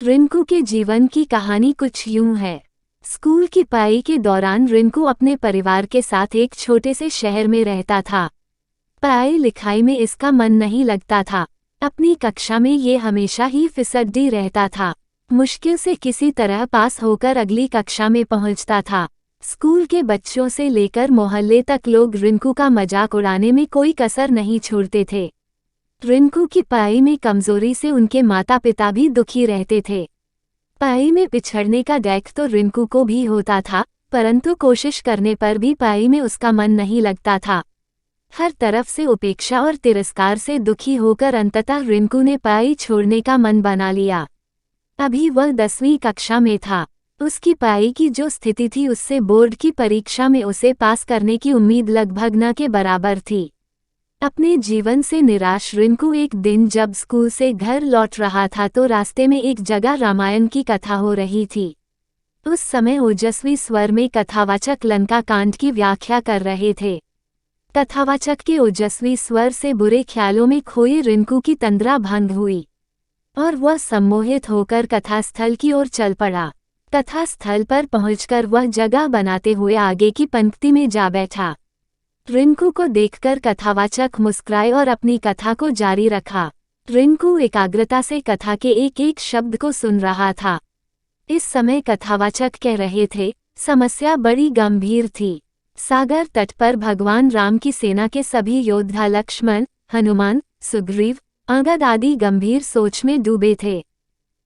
रिंकू के जीवन की कहानी कुछ यूं है। स्कूल की पढ़ाई के दौरान रिंकू अपने परिवार के साथ एक छोटे से शहर में रहता था। पढ़ाई लिखाई में इसका मन नहीं लगता था। अपनी कक्षा में ये हमेशा ही फिसड्डी रहता था। मुश्किल से किसी तरह पास होकर अगली कक्षा में पहुंचता था। स्कूल के बच्चों से लेकर मोहल्ले तक लोग रिंकू का मजाक उड़ाने में कोई कसर नहीं छोड़ते थे। रिंकू की पढ़ाई में कमजोरी से उनके माता पिता भी दुखी रहते थे। पढ़ाई में पिछड़ने का डर तो रिंकू को भी होता था, परंतु कोशिश करने पर भी पढ़ाई में उसका मन नहीं लगता था। हर तरफ से उपेक्षा और तिरस्कार से दुखी होकर अंततः रिंकू ने पढ़ाई छोड़ने का मन बना लिया। अभी वह 10वीं कक्षा में था। उसकी पढ़ाई की जो स्थिति थी उससे बोर्ड की परीक्षा में उसे पास करने की उम्मीद लगभग न के बराबर थी। अपने जीवन से निराश रिंकू एक दिन जब स्कूल से घर लौट रहा था तो रास्ते में एक जगह रामायण की कथा हो रही थी। उस समय ओजस्वी स्वर में कथावाचक लंका कांड की व्याख्या कर रहे थे। कथावाचक के ओजस्वी स्वर से बुरे ख्यालों में खोए रिंकू की तंद्रा भंग हुई और वह सम्मोहित होकर कथास्थल की ओर चल पड़ा। कथास्थल पर पहुंचकर वह जगह बनाते हुए आगे की पंक्ति में जा बैठा। रिंकू को देखकर कथावाचक मुस्कुराए और अपनी कथा को जारी रखा। रिंकू एकाग्रता से कथा के एक एक शब्द को सुन रहा था। इस समय कथावाचक कह रहे थे, समस्या बड़ी गंभीर थी। सागर तट पर भगवान राम की सेना के सभी योद्धा लक्ष्मण, हनुमान, सुग्रीव, अंगद आदि गंभीर सोच में डूबे थे।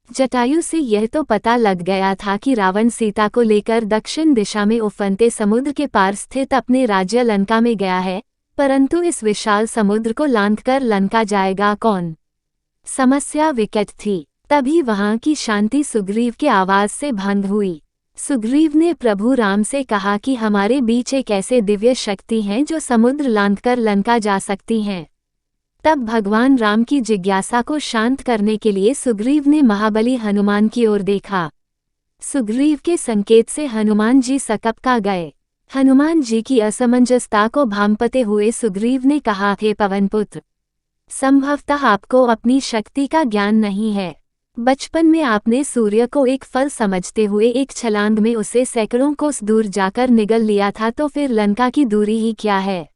जटायु से यह तो पता लग गया था कि रावण सीता को लेकर दक्षिण दिशा में उफनते समुद्र के पार स्थित अपने राज्य लंका में गया है, परंतु इस विशाल समुद्र को लांघकर लंका जाएगा कौन? समस्या विकट थी। तभी वहां की शांति सुग्रीव के आवाज से भंग हुई। सुग्रीव ने प्रभु राम से कहा कि हमारे बीच एक ऐसे दिव्य शक्ति हैं जो समुद्र लांघकर लंका जा सकती हैं। तब भगवान राम की जिज्ञासा को शांत करने के लिए सुग्रीव ने महाबली हनुमान की ओर देखा। सुग्रीव के संकेत से हनुमान जी सकपका गए। हनुमान जी की असमंजसता को भांपते हुए सुग्रीव ने कहा, हे पवनपुत्र, संभवतः आपको अपनी शक्ति का ज्ञान नहीं है। बचपन में आपने सूर्य को एक फल समझते हुए एक छलांग में उसे सैकड़ों कोस दूर जाकर निगल लिया था, तो फिर लंका की दूरी ही क्या है?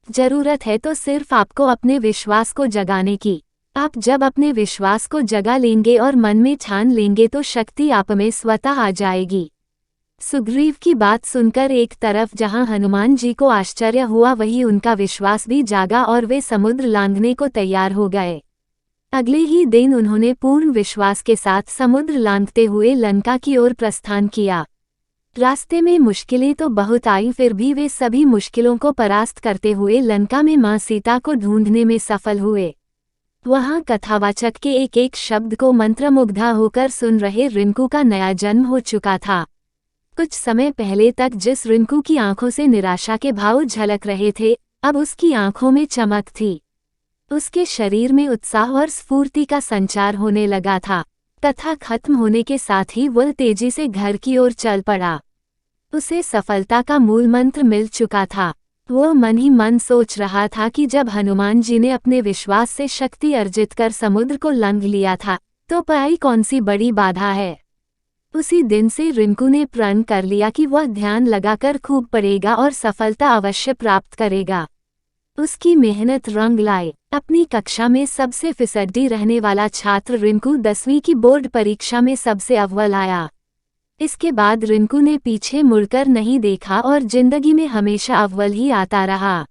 जरूरत है तो सिर्फ आपको अपने विश्वास को जगाने की। आप जब अपने विश्वास को जगा लेंगे और मन में ठान लेंगे तो शक्ति आप में स्वतः आ जाएगी। सुग्रीव की बात सुनकर एक तरफ जहां हनुमान जी को आश्चर्य हुआ, वहीं उनका विश्वास भी जागा और वे समुद्र लांघने को तैयार हो गए। अगले ही दिन उन्होंने पूर्ण विश्वास के साथ समुद्र लांघते हुए लंका की ओर प्रस्थान किया। रास्ते में मुश्किलें तो बहुत आई, फिर भी वे सभी मुश्किलों को परास्त करते हुए लंका में मां सीता को ढूंढने में सफल हुए। वहां कथावाचक के एक एक शब्द को मंत्रमुग्धा होकर सुन रहे रिंकू का नया जन्म हो चुका था। कुछ समय पहले तक जिस रिंकू की आंखों से निराशा के भाव झलक रहे थे, अब उसकी आंखों में चमक थी। उसके शरीर में उत्साह और स्फूर्ति का संचार होने लगा था। कथा खत्म होने के साथ ही वह तेजी से घर की ओर चल पड़ा। उसे सफलता का मूल मंत्र मिल चुका था। वह मन ही मन सोच रहा था कि जब हनुमान जी ने अपने विश्वास से शक्ति अर्जित कर समुद्र को लांघ लिया था, तो पढ़ाई कौन सी बड़ी बाधा है। उसी दिन से रिंकू ने प्रण कर लिया कि वह ध्यान लगाकर खूब पढ़ेगा और सफलता अवश्य प्राप्त करेगा। उसकी मेहनत रंग लाई। अपनी कक्षा में सबसे फिसड्डी रहने वाला छात्र रिंकू 10वीं की बोर्ड परीक्षा में सबसे अव्वल आया। इसके बाद रिंकू ने पीछे मुड़कर नहीं देखा और जिंदगी में हमेशा अव्वल ही आता रहा।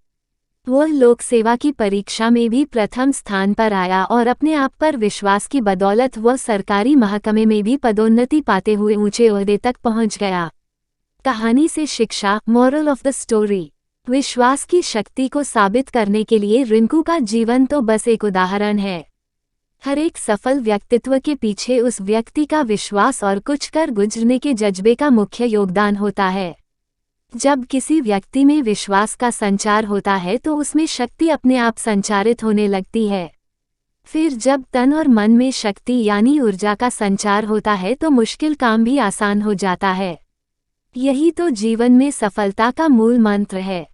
वह लोक सेवा की परीक्षा में भी प्रथम स्थान पर आया और अपने आप पर विश्वास की बदौलत वह सरकारी महकमे में भी पदोन्नति पाते हुए ऊंचे ओहदे तक पहुंच गया। कहानी से शिक्षा, मोरल ऑफ द स्टोरी। विश्वास की शक्ति को साबित करने के लिए रिंकू का जीवन तो बस एक उदाहरण है। हर एक सफल व्यक्तित्व के पीछे उस व्यक्ति का विश्वास और कुछ कर गुजरने के जज्बे का मुख्य योगदान होता है। जब किसी व्यक्ति में विश्वास का संचार होता है तो उसमें शक्ति अपने आप संचारित होने लगती है। फिर जब तन और मन में शक्ति यानी ऊर्जा का संचार होता है तो मुश्किल काम भी आसान हो जाता है। यही तो जीवन में सफलता का मूल मंत्र है।